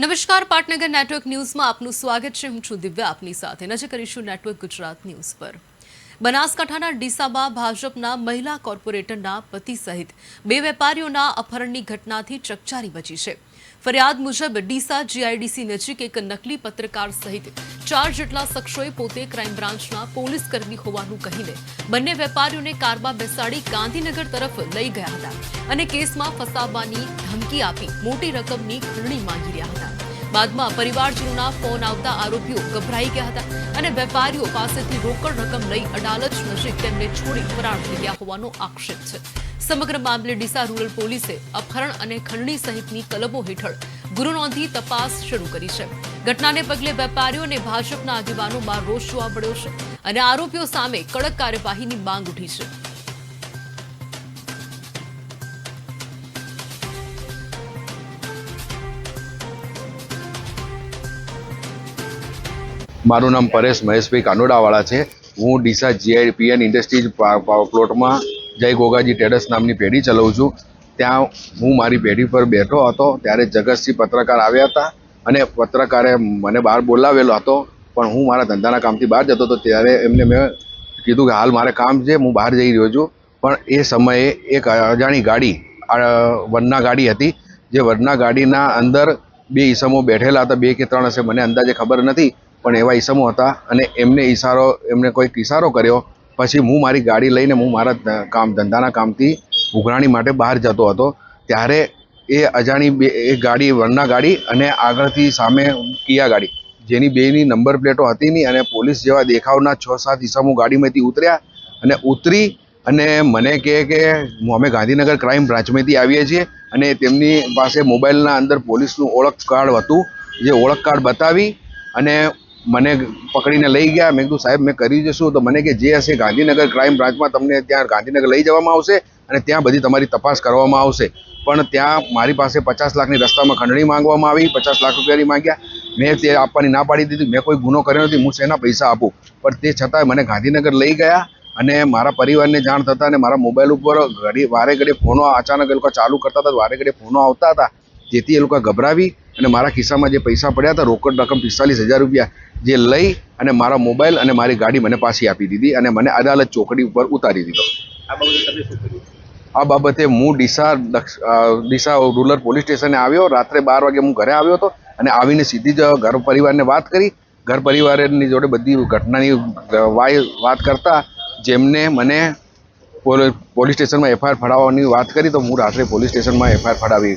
નમસ્કાર, પાટનગર નેટવર્ક ન્યૂઝમાં આપનું સ્વાગત છે। હું છું દિવ્યા, આપની સાથે નજર કરીશું નેટવર્ક ગુજરાત ન્યૂઝ પર। બનાસકાંઠાના ડીસામાં ભાજપના મહિલા કોર્પોરેટરના પતિ સહિત બે વેપારીઓના અપહરણની ઘટનાથી ચકચારી મચી છે। ફરિયાદ મુજબ ડીસા જીઆઈડીસી નજીક એક નકલી પત્રકાર સહિત 4 જેટલા શખ્સોએ પોતે ક્રાઇમ બ્રાન્ચના પોલીસ કર્મી હોવાનું કહીને બંને વેપારીઓને કારમાં બેસાડી ગાંધીનગર તરફ લઈ ગયા હતા અને કેસમાં ફસાવવાની ધમકી આપી મોટી રકમની ખંડણી માંગી રહ્યા હતા। બાદમાં પરિવારજનોના ફોન આવતા આરોપીઓ ગભરાઈ ગયા હતા અને વેપારીઓ પાસેથી રોકડ રકમ લઈ અડાલજ નજીક તેમને છોડી ફરાર થઈ ગયા હોવાનો આક્ષેપ છે। સમગ્ર મામલે ડીસા રૂરલ પોલીસે અપહરણ અને ખંડણી સહિતની કલમો હેઠળ ગુનો નોંધી તપાસ શરૂ કરી છે। ઘટનાને પગલે વેપારીઓ અને ભાજપના આગેવાનોમાં રોષ જોવા મળ્યો છે અને આરોપીઓ સામે કડક કાર્યવાહીની માંગ ઉઠી છે। મારું નામ પરેશ મહેશભાઈ કાનોડાવાળા છે। હું ડીસા જીઆઈપીએન ઇન્ડસ્ટ્રીઝ પ્લોટમાં જય ગોગાજી ટ્રેડર્સ નામની પેઢી ચલાવું છું। ત્યાં હું મારી પેઢી પર બેઠો હતો ત્યારે જગતસિંહ પત્રકાર આવ્યા હતા અને પત્રકારે મને બહાર બોલાવેલો હતો, પણ હું મારા ધંધાના કામથી બહાર જતો હતો ત્યારે એમને મેં કીધું કે હાલ મારે કામ છે, હું બહાર જઈ રહ્યો છું। પણ એ સમયે એક અજાણી ગાડી વરના ગાડી હતી, જે વરના ગાડીના અંદર બે ઈસમો બેઠેલા હતા, 2 કે 3 હશે, મને અંદાજે ખબર નથી, પણ એવા ઈસમો હતા અને એમને કોઈક ઈશારો કર્યો। પછી હું મારી ગાડી લઈને હું મારા ધંધાના કામથી ઉઘરાણી માટે બહાર જતો હતો ત્યારે એ અજાણી એક ગાડી વરના ગાડી અને આગળથી સામે કિયા ગાડી, જેની બેની નંબર પ્લેટો હતી નહીં અને પોલીસ જેવા દેખાવના 6-7 ઈસમો ગાડીમાંથી ઉતર્યા અને ઉતરી અને મને કહે કે અમે ગાંધીનગર ક્રાઇમ બ્રાન્ચમાંથી આવીએ છીએ અને તેમની પાસે મોબાઈલના અંદર પોલીસનું ઓળખ કાર્ડ હતું, જે ઓળખ કાર્ડ બતાવી અને મને પકડીને લઈ ગયા। મેં કીધું સાહેબ મેં કરી જશું, તો મને કે જે હશે ગાંધીનગર ક્રાઇમ બ્રાન્ચમાં તમને ત્યાં ગાંધીનગર લઈ જવામાં આવશે અને ત્યાં બધી તમારી તપાસ કરવામાં આવશે। પણ ત્યાં મારી પાસે 50 લાખની રસ્તામાં ખંડણી માંગવામાં આવી, 50 લાખ રૂપિયાની માંગ્યા। મેં તે આપવાની ના પાડી દીધી। મેં કોઈ ગુનો કર્યો નથી, હું શેના પૈસા આપું? પણ તે છતાંય મને ગાંધીનગર લઈ ગયા અને મારા પરિવારને જાણ થતાં અને મારા મોબાઈલ ઉપર વારે ઘડીએ ફોનો અચાનક એ લોકો ચાલુ કરતા હતા, વારે ઘડીએ ફોનો આવતા હતા, જેથી એ લોકો ગભરાવી અને મારા ખિસ્સામાં જે પૈસા પડ્યા હતા, રોકડ રકમ 45,000 રૂપિયા, જે લઈ અને મારા મોબાઈલ અને મારી ગાડી મને પાછી આપી દીધી અને મને અદાલત ચોકડી ઉપર ઉતારી દીધો। આ બાબતે હું ડીસા રૂરલ પોલીસ સ્ટેશને આવ્યો। રાત્રે 12 વાગે હું ઘરે આવ્યો હતો અને આવીને સીધી જ ઘર પરિવારને વાત કરી। ઘર પરિવારની જોડે બધી ઘટનાની વાત કરતા જેમને મને પોલીસ સ્ટેશનમાં FIR ફડાવવાની વાત કરી, તો હું રાત્રે પોલીસ સ્ટેશનમાં FIR ફડાવી।